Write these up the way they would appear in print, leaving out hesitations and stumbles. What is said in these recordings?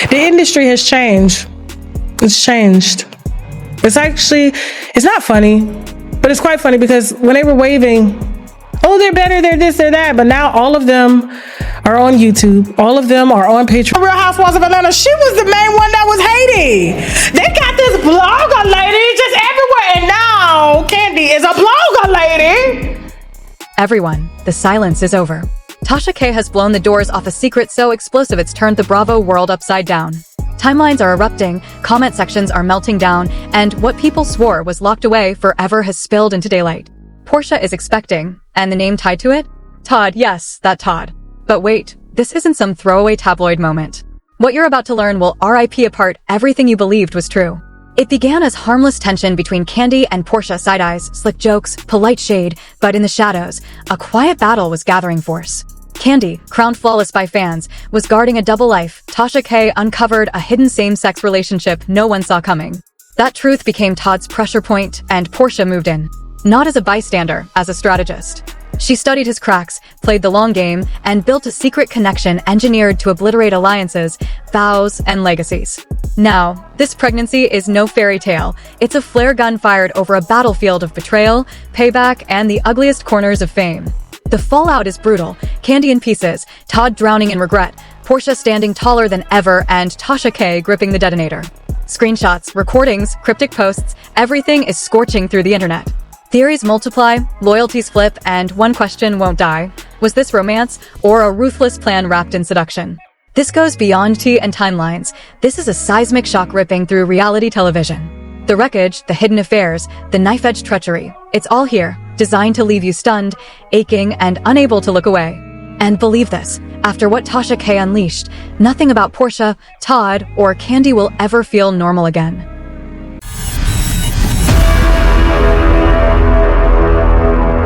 The industry has changed. It's changed. It's not funny, but it's quite funny because when they were waving, oh, they're better, they're this, they're that, but now all of them are on YouTube. All of them are on Patreon. Real Housewives of Atlanta, she was the main one that was hating. They got this blogger lady just everywhere, and now Kandi is a blogger lady. Everyone, the silence is over. Tasha K has blown the doors off a secret so explosive it's turned the Bravo world upside down. Timelines are erupting, comment sections are melting down, and what people swore was locked away forever has spilled into daylight. Porsha is expecting, and the name tied to it? Todd, yes, that Todd. But wait, this isn't some throwaway tabloid moment. What you're about to learn will RIP apart everything you believed was true. It began as harmless tension between Kandi and Porsha, side eyes, slick jokes, polite shade, but in the shadows, a quiet battle was gathering force. Kandi, crowned flawless by fans, was guarding a double life. Tasha K uncovered a hidden same-sex relationship no one saw coming. That truth became Todd's pressure point, and Porsha moved in. Not as a bystander, as a strategist. She studied his cracks, played the long game, and built a secret connection engineered to obliterate alliances, vows, and legacies. Now, this pregnancy is no fairy tale. It's a flare gun fired over a battlefield of betrayal, payback, and the ugliest corners of fame. The fallout is brutal. Kandi in pieces, Todd drowning in regret, Porsha standing taller than ever, and Tasha K gripping the detonator. Screenshots, recordings, cryptic posts, everything is scorching through the internet. Theories multiply, loyalties flip, and one question won't die. Was this romance, or a ruthless plan wrapped in seduction? This goes beyond tea and timelines. This is a seismic shock ripping through reality television. The wreckage, the hidden affairs, the knife-edge treachery, it's all here, designed to leave you stunned, aching, and unable to look away. And believe this, after what Tasha K unleashed, nothing about Porsha, Todd, or Kandi will ever feel normal again.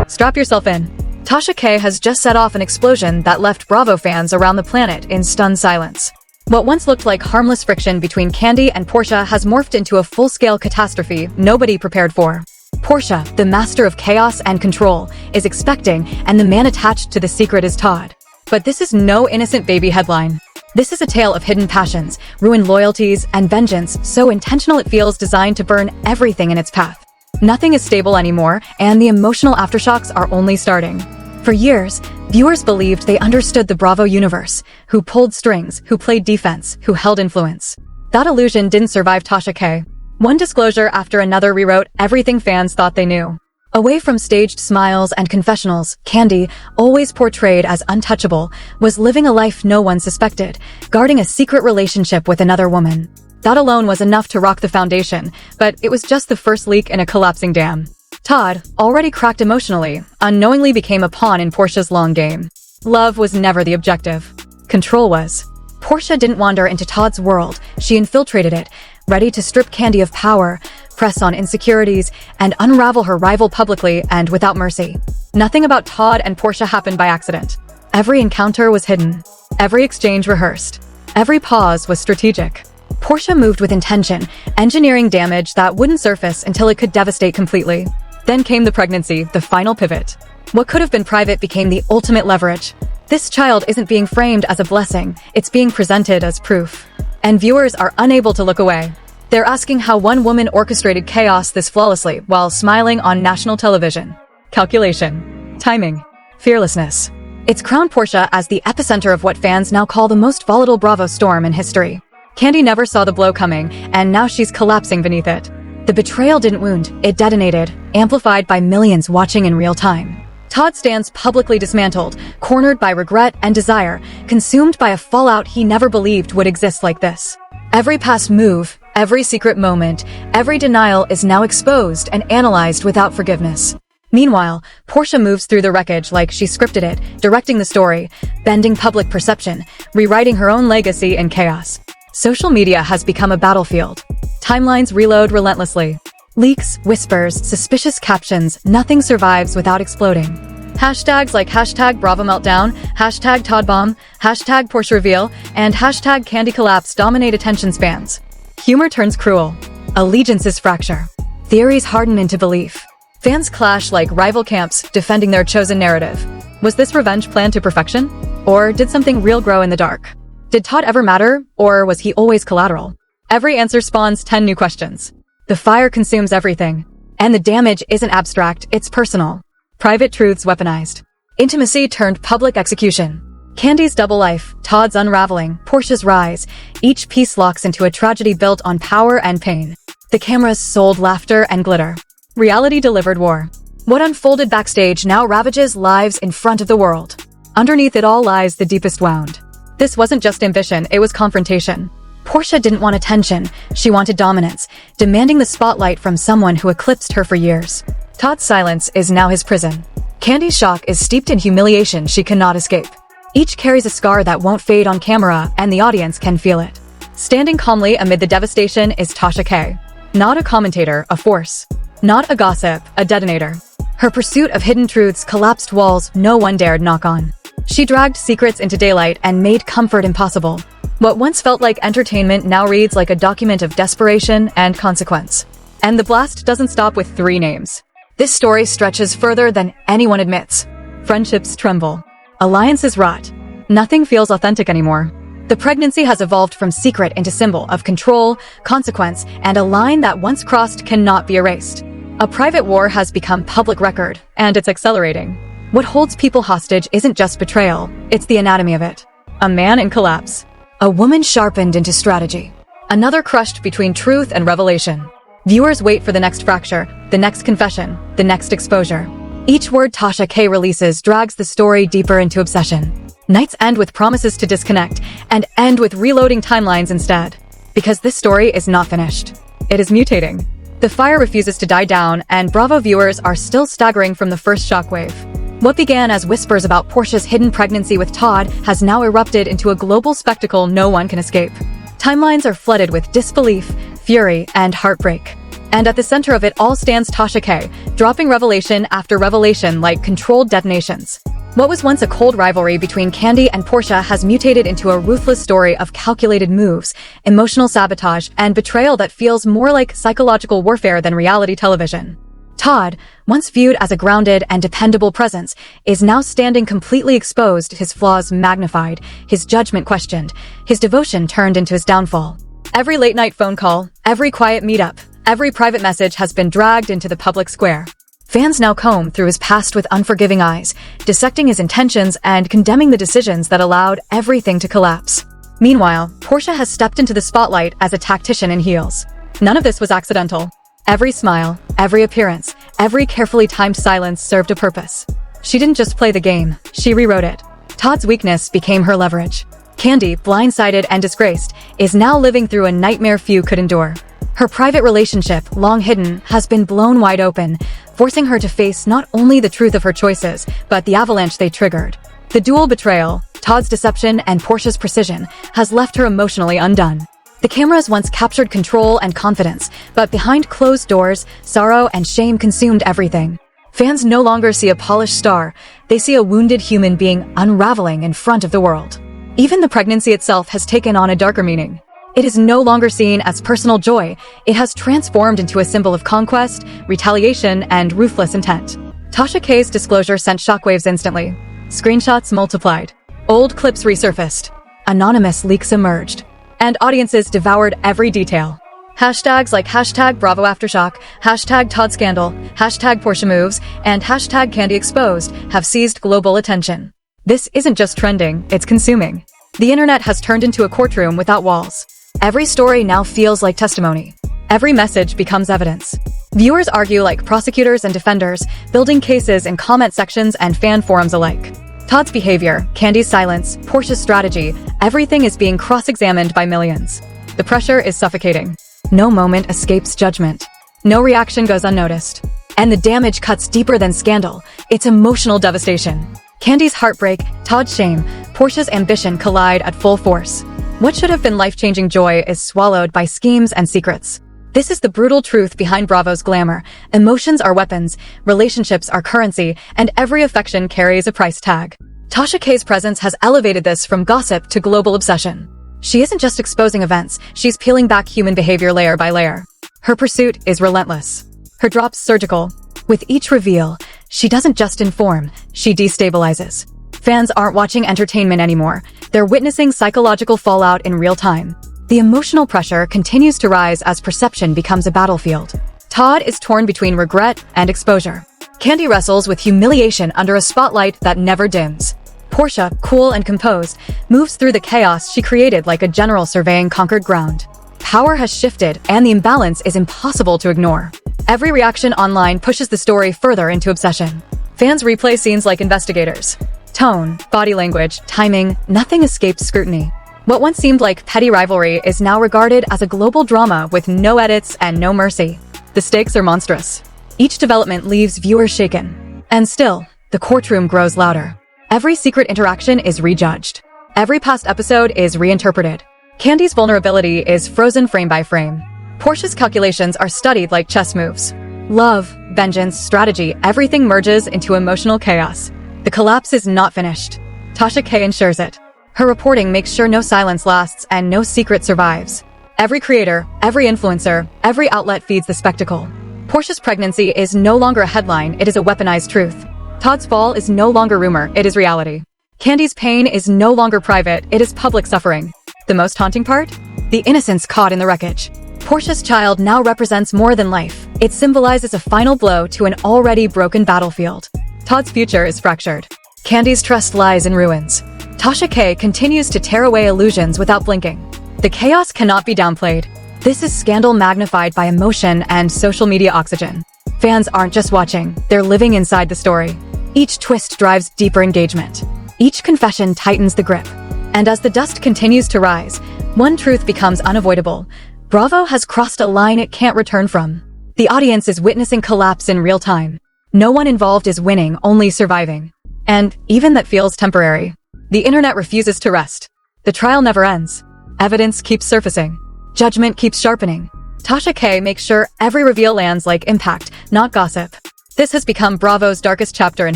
Strap yourself in. Tasha K has just set off an explosion that left Bravo fans around the planet in stunned silence. What once looked like harmless friction between Kandi and Porsha has morphed into a full-scale catastrophe nobody prepared for. Porsha, the master of chaos and control, is expecting, and the man attached to the secret is Todd. But this is no innocent baby headline. This is a tale of hidden passions, ruined loyalties, and vengeance so intentional it feels designed to burn everything in its path. Nothing is stable anymore, and the emotional aftershocks are only starting. For years, viewers believed they understood the Bravo universe, who pulled strings, who played defense, who held influence. That illusion didn't survive Tasha K. One disclosure after another rewrote everything fans thought they knew. Away from staged smiles and confessionals, Kandi, always portrayed as untouchable, was living a life no one suspected, guarding a secret relationship with another woman. That alone was enough to rock the foundation, but it was just the first leak in a collapsing dam. Todd, already cracked emotionally, unknowingly became a pawn in Porsha's long game. Love was never the objective. Control was. Porsha didn't wander into Todd's world, she infiltrated it, ready to strip Kandi of power, press on insecurities, and unravel her rival publicly and without mercy. Nothing about Todd and Porsha happened by accident. Every encounter was hidden. Every exchange rehearsed. Every pause was strategic. Porsha moved with intention, engineering damage that wouldn't surface until it could devastate completely. Then came the pregnancy, the final pivot. What could have been private became the ultimate leverage. This child isn't being framed as a blessing, it's being presented as proof. And viewers are unable to look away. They're asking how one woman orchestrated chaos this flawlessly while smiling on national television. Calculation. Timing. Fearlessness. It's crowned Porsha as the epicenter of what fans now call the most volatile Bravo storm in history. Kandi never saw the blow coming, and now she's collapsing beneath it. The betrayal didn't wound, it detonated, amplified by millions watching in real time. Todd stands publicly dismantled, cornered by regret and desire, consumed by a fallout he never believed would exist like this. Every past move, every secret moment, every denial is now exposed and analyzed without forgiveness. Meanwhile, Porsha moves through the wreckage like she scripted it, directing the story, bending public perception, rewriting her own legacy in chaos. Social media has become a battlefield. Timelines reload relentlessly. Leaks, whispers, suspicious captions, nothing survives without exploding. Hashtags like hashtag Bravo Meltdown, hashtag Todd Bomb, hashtag Porsha Reveal, and hashtag Kandi Collapse dominate attention spans. Humor turns cruel. Allegiances fracture. Theories harden into belief. Fans clash like rival camps, defending their chosen narrative. Was this revenge planned to perfection? Or did something real grow in the dark? Did Todd ever matter, or was he always collateral? Every answer spawns 10 new questions. The fire consumes everything. And the damage isn't abstract, it's personal. Private truths weaponized. Intimacy turned public execution. Kandi's double life, Todd's unraveling, Porsha's rise. Each piece locks into a tragedy built on power and pain. The cameras sold laughter and glitter. Reality delivered war. What unfolded backstage now ravages lives in front of the world. Underneath it all lies the deepest wound. This wasn't just ambition, it was confrontation. Porsha didn't want attention, she wanted dominance, demanding the spotlight from someone who eclipsed her for years. Todd's silence is now his prison. Kandi's shock is steeped in humiliation she cannot escape. Each carries a scar that won't fade on camera, and the audience can feel it. Standing calmly amid the devastation is Tasha K. Not a commentator, a force. Not a gossip, a detonator. Her pursuit of hidden truths collapsed walls no one dared knock on. She dragged secrets into daylight and made comfort impossible. What once felt like entertainment now reads like a document of desperation and consequence. And the blast doesn't stop with 3 names. This story stretches further than anyone admits. Friendships tremble. Alliances rot. Nothing feels authentic anymore. The pregnancy has evolved from secret into symbol of control, consequence, and a line that once crossed cannot be erased. A private war has become public record, and it's accelerating. What holds people hostage isn't just betrayal, it's the anatomy of it. A man in collapse. A woman sharpened into strategy. Another crushed between truth and revelation. Viewers wait for the next fracture, the next confession, the next exposure. Each word Tasha K releases drags the story deeper into obsession. Nights end with promises to disconnect, and end with reloading timelines instead. Because this story is not finished. It is mutating. The fire refuses to die down, and Bravo viewers are still staggering from the first shockwave. What began as whispers about Porsha's hidden pregnancy with Todd has now erupted into a global spectacle no one can escape. Timelines are flooded with disbelief, fury, and heartbreak. And at the center of it all stands Tasha K, dropping revelation after revelation like controlled detonations. What was once a cold rivalry between Kandi and Porsha has mutated into a ruthless story of calculated moves, emotional sabotage, and betrayal that feels more like psychological warfare than reality television. Todd, once viewed as a grounded and dependable presence, is now standing completely exposed, his flaws magnified, his judgment questioned, his devotion turned into his downfall. Every late-night phone call, every quiet meetup, every private message has been dragged into the public square. Fans now comb through his past with unforgiving eyes, dissecting his intentions and condemning the decisions that allowed everything to collapse. Meanwhile, Porsha has stepped into the spotlight as a tactician in heels. None of this was accidental. Every smile, every appearance, every carefully timed silence served a purpose. She didn't just play the game, she rewrote it. Todd's weakness became her leverage. Kandi, blindsided and disgraced, is now living through a nightmare few could endure. Her private relationship, long hidden, has been blown wide open, forcing her to face not only the truth of her choices, but the avalanche they triggered. The dual betrayal, Todd's deception and Porsha's precision, has left her emotionally undone. The cameras once captured control and confidence, but behind closed doors, sorrow and shame consumed everything. Fans no longer see a polished star, they see a wounded human being unraveling in front of the world. Even the pregnancy itself has taken on a darker meaning. It is no longer seen as personal joy, it has transformed into a symbol of conquest, retaliation, and ruthless intent. Tasha K's disclosure sent shockwaves instantly. Screenshots multiplied. Old clips resurfaced. Anonymous leaks emerged. And audiences devoured every detail. Hashtags like hashtag Bravo Aftershock, hashtag Todd Scandal, hashtag Porsha Moves, and hashtag Kandi Exposed have seized global attention. This isn't just trending, it's consuming. The internet has turned into a courtroom without walls. Every story now feels like testimony. Every message becomes evidence. Viewers argue like prosecutors and defenders, building cases in comment sections and fan forums alike. Todd's behavior, Kandi's silence, Porsha's strategy, everything is being cross-examined by millions. The pressure is suffocating. No moment escapes judgment. No reaction goes unnoticed. And the damage cuts deeper than scandal. It's emotional devastation. Kandi's heartbreak, Todd's shame, Porsha's ambition collide at full force. What should have been life-changing joy is swallowed by schemes and secrets. This is the brutal truth behind Bravo's glamour. Emotions are weapons, relationships are currency, and every affection carries a price tag. Tasha K's presence has elevated this from gossip to global obsession. She isn't just exposing events, she's peeling back human behavior layer by layer. Her pursuit is relentless. Her drops surgical. With each reveal, she doesn't just inform, she destabilizes. Fans aren't watching entertainment anymore. They're witnessing psychological fallout in real time. The emotional pressure continues to rise as perception becomes a battlefield. Todd is torn between regret and exposure. Kandi wrestles with humiliation under a spotlight that never dims. Porsha, cool and composed, moves through the chaos she created like a general surveying conquered ground. Power has shifted, and the imbalance is impossible to ignore. Every reaction online pushes the story further into obsession. Fans replay scenes like investigators. Tone, body language, timing, nothing escapes scrutiny. What once seemed like petty rivalry is now regarded as a global drama with no edits and no mercy. The stakes are monstrous. Each development leaves viewers shaken. And still, the courtroom grows louder. Every secret interaction is rejudged. Every past episode is reinterpreted. Kandi's vulnerability is frozen frame by frame. Porsha's calculations are studied like chess moves. Love, vengeance, strategy, everything merges into emotional chaos. The collapse is not finished. Tasha K ensures it. Her reporting makes sure no silence lasts and no secret survives. Every creator, every influencer, every outlet feeds the spectacle. Porsha's pregnancy is no longer a headline, it is a weaponized truth. Todd's fall is no longer rumor, it is reality. Kandi's pain is no longer private, it is public suffering. The most haunting part? The innocence caught in the wreckage. Porsha's child now represents more than life. It symbolizes a final blow to an already broken battlefield. Todd's future is fractured. Kandi's trust lies in ruins. Tasha K continues to tear away illusions without blinking. The chaos cannot be downplayed. This is scandal magnified by emotion and social media oxygen. Fans aren't just watching, they're living inside the story. Each twist drives deeper engagement. Each confession tightens the grip. And as the dust continues to rise, one truth becomes unavoidable. Bravo has crossed a line it can't return from. The audience is witnessing collapse in real time. No one involved is winning, only surviving. And even that feels temporary. The internet refuses to rest. The trial never ends. Evidence keeps surfacing. Judgment keeps sharpening. Tasha K makes sure every reveal lands like impact, not gossip. This has become Bravo's darkest chapter in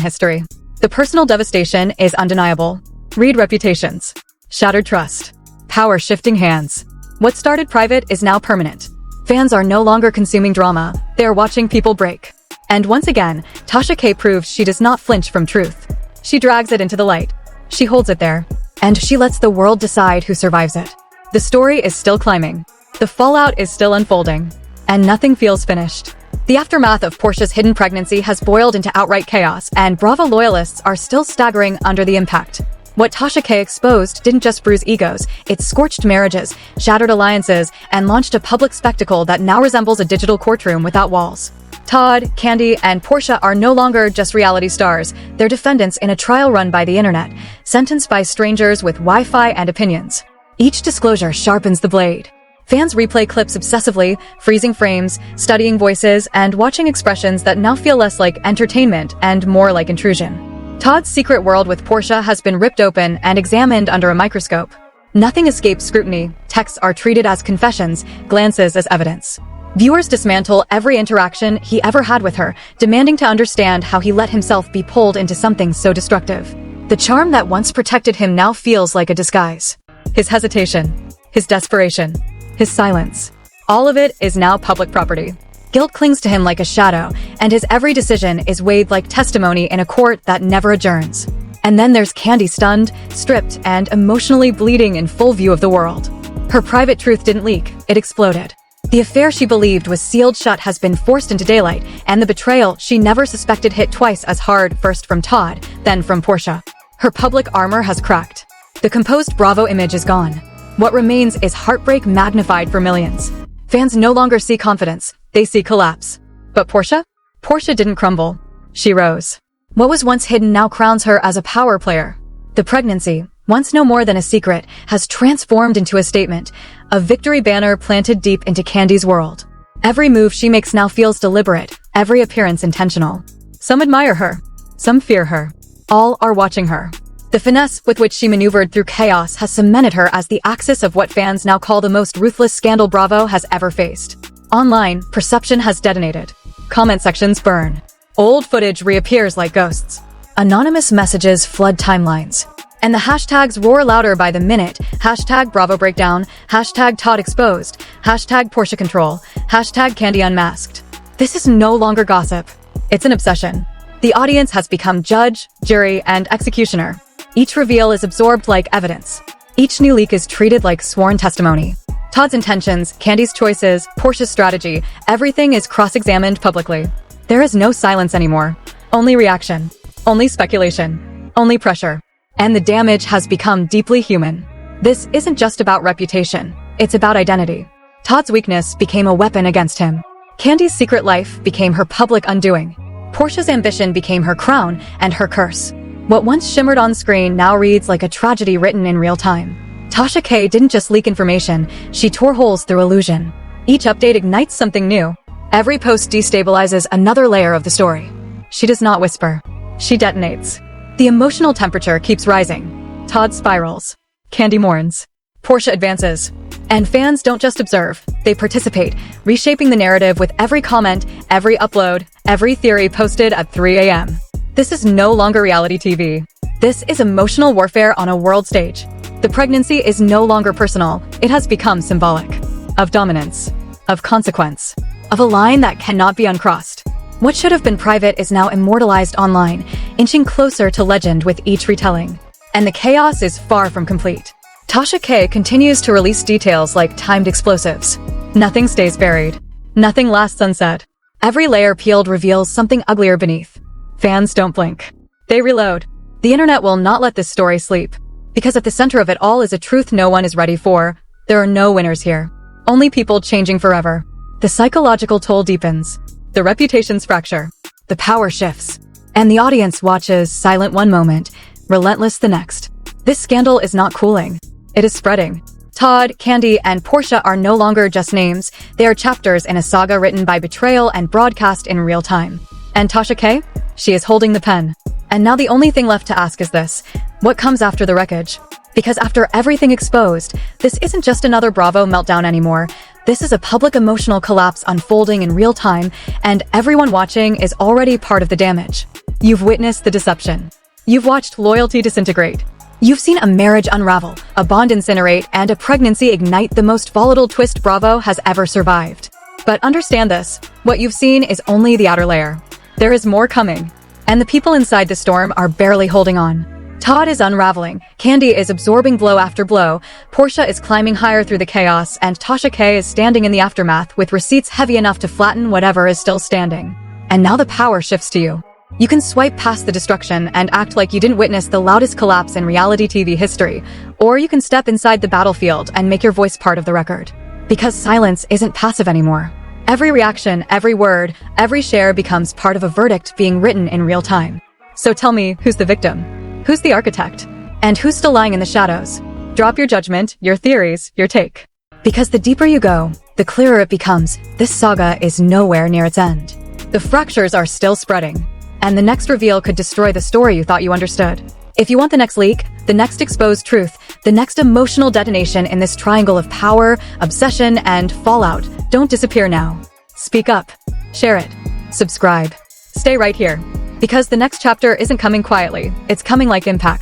history. The personal devastation is undeniable. Read reputations. Shattered trust. Power shifting hands. What started private is now permanent. Fans are no longer consuming drama, they are watching people break. And once again, Tasha K proves she does not flinch from truth. She drags it into the light. She holds it there. And she lets the world decide who survives it. The story is still climbing. The fallout is still unfolding. And nothing feels finished. The aftermath of Porsha's hidden pregnancy has boiled into outright chaos, and Bravo loyalists are still staggering under the impact. What Tasha K exposed didn't just bruise egos, it scorched marriages, shattered alliances, and launched a public spectacle that now resembles a digital courtroom without walls. Todd, Kandi, and Porsha are no longer just reality stars, they're defendants in a trial run by the internet, sentenced by strangers with Wi-Fi and opinions. Each disclosure sharpens the blade. Fans replay clips obsessively, freezing frames, studying voices, and watching expressions that now feel less like entertainment and more like intrusion. Todd's secret world with Porsha has been ripped open and examined under a microscope. Nothing escapes scrutiny, texts are treated as confessions, glances as evidence. Viewers dismantle every interaction he ever had with her, demanding to understand how he let himself be pulled into something so destructive. The charm that once protected him now feels like a disguise. His hesitation, his desperation, his silence. All of it is now public property. Guilt clings to him like a shadow, and his every decision is weighed like testimony in a court that never adjourns. And then there's Kandi, stunned, stripped, and emotionally bleeding in full view of the world. Her private truth didn't leak, it exploded. The affair she believed was sealed shut has been forced into daylight, and the betrayal she never suspected hit twice as hard, first from Todd, then from Porsha. Her public armor has cracked. The composed Bravo image is gone. What remains is heartbreak magnified for millions. Fans no longer see confidence, they see collapse. But Porsha? Porsha didn't crumble. She rose. What was once hidden now crowns her as a power player. The pregnancy, once no more than a secret, has transformed into a statement, a victory banner planted deep into Kandi's world. Every move she makes now feels deliberate, every appearance intentional. Some admire her, some fear her. All are watching her. The finesse with which she maneuvered through chaos has cemented her as the axis of what fans now call the most ruthless scandal Bravo has ever faced. Online, perception has detonated. Comment sections burn. Old footage reappears like ghosts. Anonymous messages flood timelines. And the hashtags roar louder by the minute. Hashtag Bravo Breakdown, hashtag Todd Exposed, hashtag Porsha Control, hashtag Kandi Unmasked. This is no longer gossip. It's an obsession. The audience has become judge, jury, and executioner. Each reveal is absorbed like evidence. Each new leak is treated like sworn testimony. Todd's intentions, Kandi's choices, Porsha's strategy, everything is cross-examined publicly. There is no silence anymore. Only reaction. Only speculation. Only pressure. And the damage has become deeply human. This isn't just about reputation. It's about identity. Todd's weakness became a weapon against him. Kandi's secret life became her public undoing. Porsha's ambition became her crown and her curse. What once shimmered on screen now reads like a tragedy written in real time. Tasha K didn't just leak information, she tore holes through illusion. Each update ignites something new. Every post destabilizes another layer of the story. She does not whisper. She detonates. The emotional temperature keeps rising. Todd spirals. Kandi mourns. Porsha advances. And fans don't just observe, they participate, reshaping the narrative with every comment, every upload, every theory posted at 3 a.m. This is no longer reality TV. This is emotional warfare on a world stage. The pregnancy is no longer personal, it has become symbolic. Of dominance. Of consequence. Of a line that cannot be uncrossed. What should have been private is now immortalized online, inching closer to legend with each retelling. And the chaos is far from complete. Tasha K continues to release details like timed explosives. Nothing stays buried. Nothing lasts unsaid. Every layer peeled reveals something uglier beneath. Fans don't blink. They reload. The internet will not let this story sleep. Because at the center of it all is a truth no one is ready for. There are no winners here. Only people changing forever. The psychological toll deepens. The reputations fracture. The power shifts. And the audience watches, silent one moment, relentless the next. This scandal is not cooling. It is spreading. Todd, Kandi, and Porsha are no longer just names. They are chapters in a saga written by betrayal and broadcast in real time. And Tasha K? She is holding the pen. And now the only thing left to ask is this. What comes after the wreckage? Because after everything exposed, this isn't just another Bravo meltdown anymore. This is a public emotional collapse unfolding in real time, and everyone watching is already part of the damage. You've witnessed the deception. You've watched loyalty disintegrate. You've seen a marriage unravel, a bond incinerate, and a pregnancy ignite the most volatile twist Bravo has ever survived. But understand this, what you've seen is only the outer layer. There is more coming, and the people inside the storm are barely holding on. Todd is unraveling, Kandi is absorbing blow after blow, Porsha is climbing higher through the chaos, and Tasha K is standing in the aftermath with receipts heavy enough to flatten whatever is still standing. And now the power shifts to you. You can swipe past the destruction and act like you didn't witness the loudest collapse in reality TV history, or you can step inside the battlefield and make your voice part of the record. Because silence isn't passive anymore. Every reaction, every word, every share becomes part of a verdict being written in real time. So tell me, who's the victim? Who's the architect? And who's still lying in the shadows? Drop your judgment, your theories, your take. Because the deeper you go, the clearer it becomes, this saga is nowhere near its end. The fractures are still spreading. And the next reveal could destroy the story you thought you understood. If you want the next leak, the next exposed truth, the next emotional detonation in this triangle of power, obsession, and fallout, don't disappear now. Speak up. Share it. Subscribe. Stay right here. Because the next chapter isn't coming quietly, it's coming like impact.